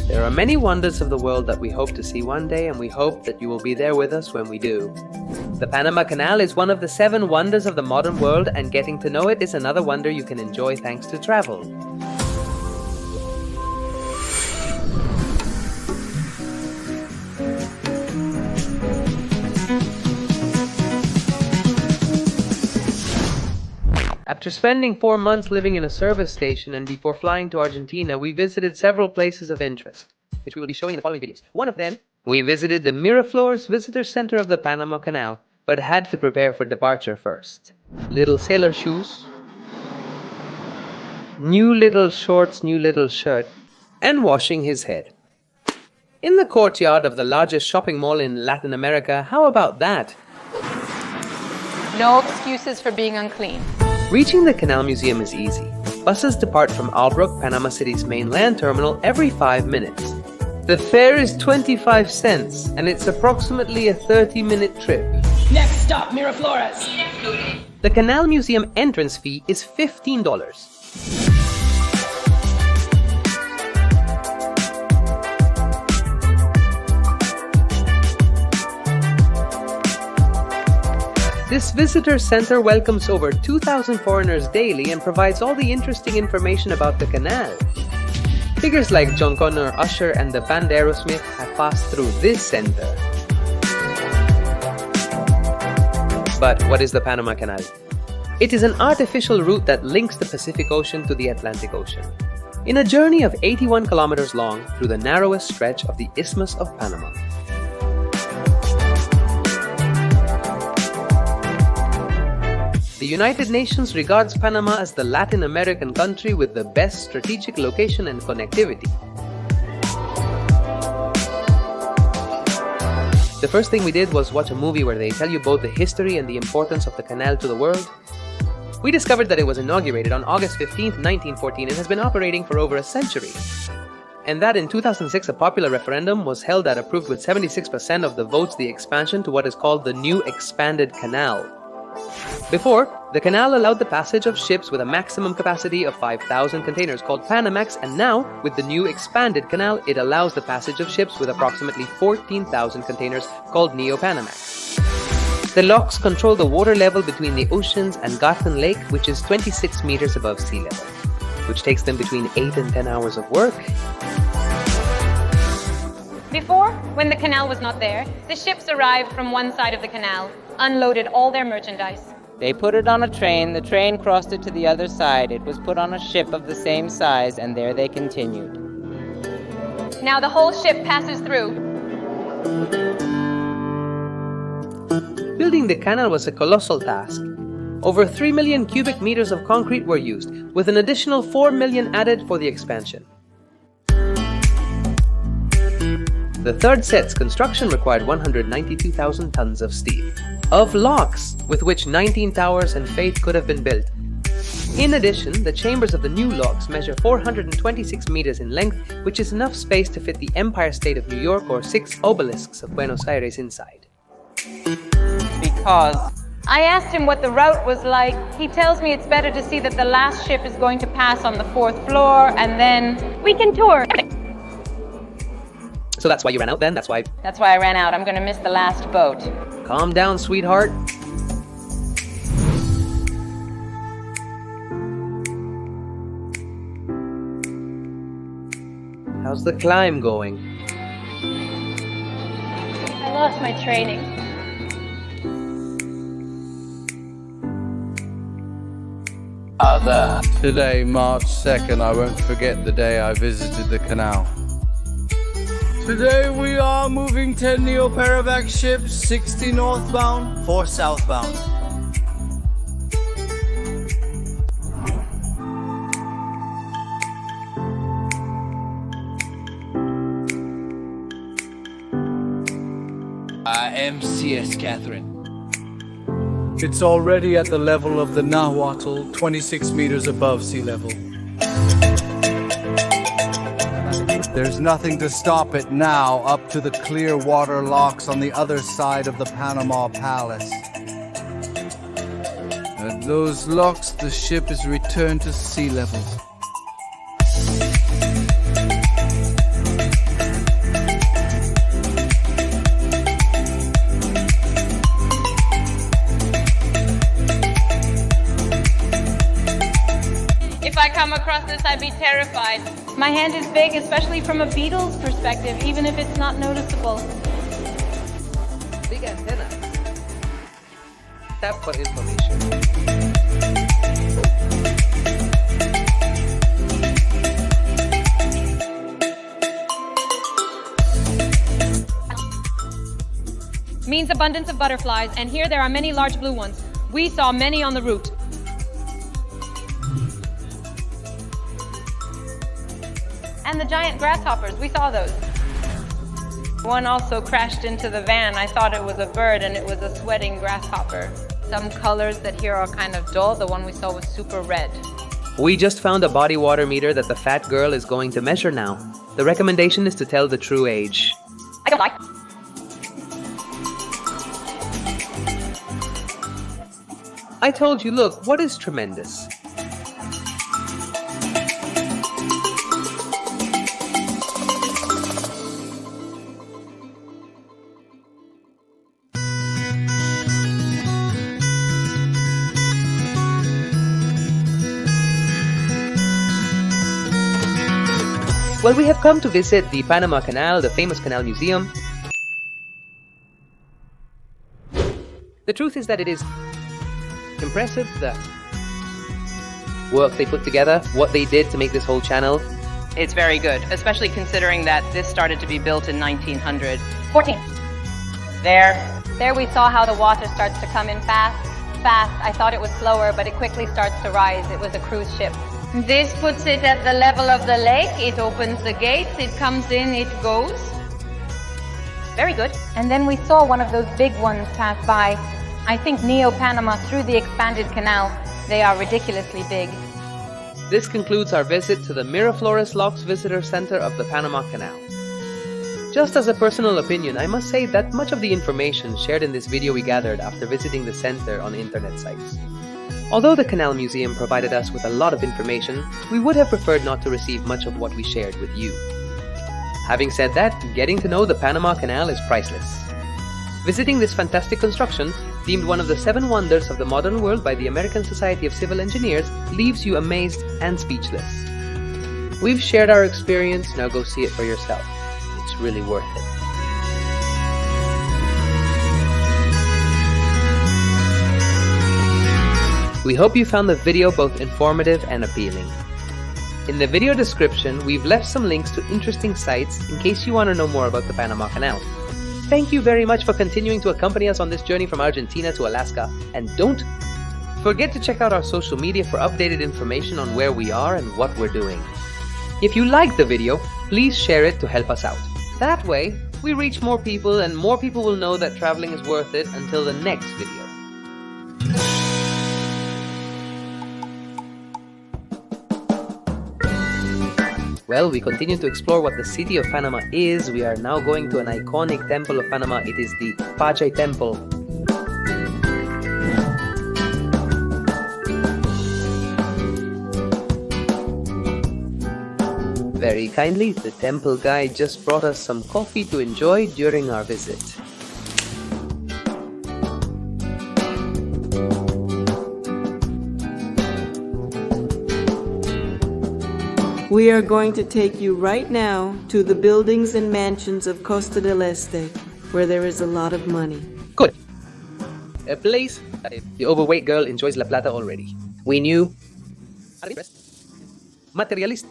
There are many wonders of the world that we hope to see one day, and we hope that you will be there with us when we do. The Panama Canal is one of the 7 wonders of the modern world, and getting to know it is another wonder you can enjoy thanks to travel. After spending 4 months living in a service station and before flying to Argentina, we visited several places of interest, which we will be showing in the following videos. One of them, we visited the Miraflores Visitor Center of the Panama Canal, but had to prepare for departure first. Little sailor shoes, new little shorts, new little shirt, and washing his head. In the courtyard of the largest shopping mall in Latin America, how about that? No excuses for being unclean. Reaching the Canal Museum is easy. Buses depart from Albrook, Panama City's main land terminal, every 5 minutes. The fare is 25 cents, and it's approximately a 30-minute trip. Next stop, Miraflores. The Canal Museum entrance fee is $15. This visitor center welcomes over 2,000 foreigners daily and provides all the interesting information about the canal. Figures like John Connor, Usher, and the band Aerosmith have passed through this center. But what is the Panama Canal? It is an artificial route that links the Pacific Ocean to the Atlantic Ocean. In a journey of 81 kilometers long through the narrowest stretch of the Isthmus of Panama. The United Nations regards Panama as the Latin American country with the best strategic location and connectivity. The first thing we did was watch a movie where they tell you both the history and the importance of the canal to the world. We discovered that it was inaugurated on August 15, 1914 and has been operating for over a century. And that in 2006 a popular referendum was held that approved with 76% of the votes the expansion to what is called the new expanded canal. Before, the canal allowed the passage of ships with a maximum capacity of 5,000 containers called Panamax, and now, with the new expanded canal, it allows the passage of ships with approximately 14,000 containers called Neo-Panamax. The locks control the water level between the oceans and Garden Lake, which is 26 meters above sea level, which takes them between 8 and 10 hours of work. Before, when the canal was not there, the ships arrived from one side of the canal, unloaded all their merchandise. They put it on a train, the train crossed it to the other side, it was put on a ship of the same size, and there they continued. Now the whole ship passes through. Building the canal was a colossal task. Over 3 million cubic meters of concrete were used, with an additional 4 million added for the expansion. The third set's construction required 192,000 tons of steel, of locks, with which 19 towers and Faith could have been built. In addition, the chambers of the new locks measure 426 meters in length, which is enough space to fit the Empire State of New York or 6 obelisks of Buenos Aires inside. Because I asked him what the route was like. He tells me it's better to see that the last ship is going to pass on the 4th floor, and then we can tour. So that's why you ran out then? That's why I ran out. I'm going to miss the last boat. Calm down, sweetheart. How's the climb going? I lost my training. Today, March 2nd, I won't forget the day I visited the canal. Today we are moving 10 Neo-Panamax ships, 60 northbound, 4 southbound. MCS Catherine. It's already at the level of the Nahuatl, 26 meters above sea level. There's nothing to stop it now up to the clear water locks on the other side of the Panama Palace. At those locks, the ship is returned to sea level. terrified. My hand is big, especially from a beetle's perspective, even if it's not noticeable. Big antenna. Tap for information. Means abundance of butterflies, and here there are many large blue ones. We saw many on the route. And the giant grasshoppers, we saw those. One also crashed into the van. I thought it was a bird, and it was a sweating grasshopper. Some colors that here are kind of dull. The one we saw was super red. We just found a body water meter that the fat girl is going to measure now. The recommendation is to tell the true age. I don't like. I told you, look, what is tremendous? Well, we have come to visit the Panama Canal, the famous canal museum. The truth is that it is impressive, the work they put together, what they did to make this whole channel. It's very good, especially considering that this started to be built in 1900. 14. There we saw how the water starts to come in fast. I thought it was slower, but it quickly starts to rise. It was a cruise ship. This puts it at the level of the lake. It opens the gates, it comes in, it goes. Very good. And then we saw one of those big ones pass by. I think Neo-Panama through the expanded canal. They are ridiculously big. This concludes our visit to the Miraflores Locks Visitor Center of the Panama Canal. Just as a personal opinion, I must say that much of the information shared in this video we gathered after visiting the center on internet sites. Although the Canal Museum provided us with a lot of information, we would have preferred not to receive much of what we shared with you. Having said that, getting to know the Panama Canal is priceless. Visiting this fantastic construction, deemed one of the 7 wonders of the modern world by the American Society of Civil Engineers, leaves you amazed and speechless. We've shared our experience, now go see it for yourself. It's really worth it. We hope you found the video both informative and appealing. In the video description, we've left some links to interesting sites in case you want to know more about the Panama Canal. Thank you very much for continuing to accompany us on this journey from Argentina to Alaska, and don't forget to check out our social media for updated information on where we are and what we're doing. If you liked the video, please share it to help us out. That way, we reach more people and more people will know that traveling is worth it until the next video. Well, we continue to explore what the city of Panama is. We are now going to an iconic temple of Panama. It is the Pache Temple. Very kindly, the temple guy just brought us some coffee to enjoy during our visit. We are going to take you right now to the buildings and mansions of Costa del Este, where there is a lot of money. Good. A place that the overweight girl enjoys La Plata already. We knew. Materialista.